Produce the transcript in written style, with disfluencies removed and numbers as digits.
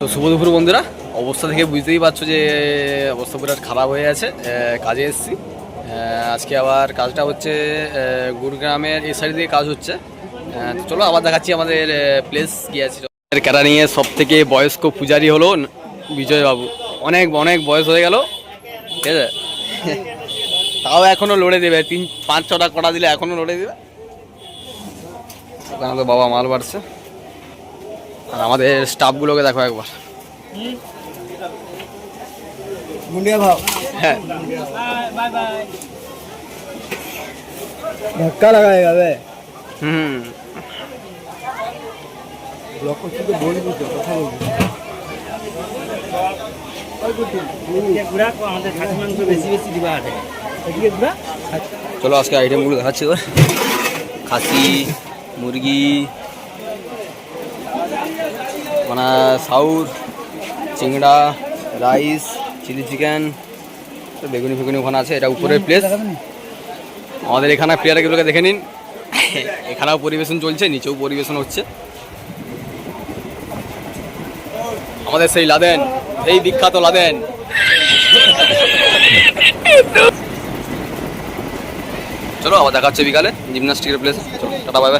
তো শুভ দুপুর বন্ধুরা, অবস্থা থেকে বুঝতেই পারছো যে অবস্থা বিরাট খারাপ হয়ে আছে। কাজে এসেছি আজকে, আবার কাজটা হচ্ছে গুরুগ্রামের এই সাইড দিয়ে কাজ হচ্ছে। তো চলো আবার দেখাচ্ছি আমাদের প্লেস কি আছে। ক্যাটারিংয়ের সব থেকে বয়স্ক পূজারি হলো বিজয়বাবু। অনেক অনেক বয়স হয়ে গেল, ঠিক আছে, তাও এখনও লড়ে দেবে। 5-6টা কটা দিলে এখনও লড়ে দেবে। ওখানে তো বাবা মাল বাড়ছে। আর আমাদের স্টাফগুলোকে দেখো একবার। হ্যাঁ, धक्का लगाएगा बे। হুম। চলো আজকে আইটেমগুলো দেখাচ্ছি। এবার খাসি, মুরগি, মানে সাউর, চিংড়া, রাইস, চিলি চিকেন, বেগুনি ফেগুনি ওখানে আছে। এটা উপরের প্লেস। আমাদের এখানে প্লেয়ারগুলোকে দেখে নিন। এখানেও পরিবেশন চলছে, নিচেও পরিবেশন হচ্ছে। আমাদের সেই লাদেন, এই বিখ্যাত লাদেন। চলো আবার দেখা হচ্ছে বিকালে জিমনাস্টিকের প্লেসে। চলো টাটা, বাই বাই।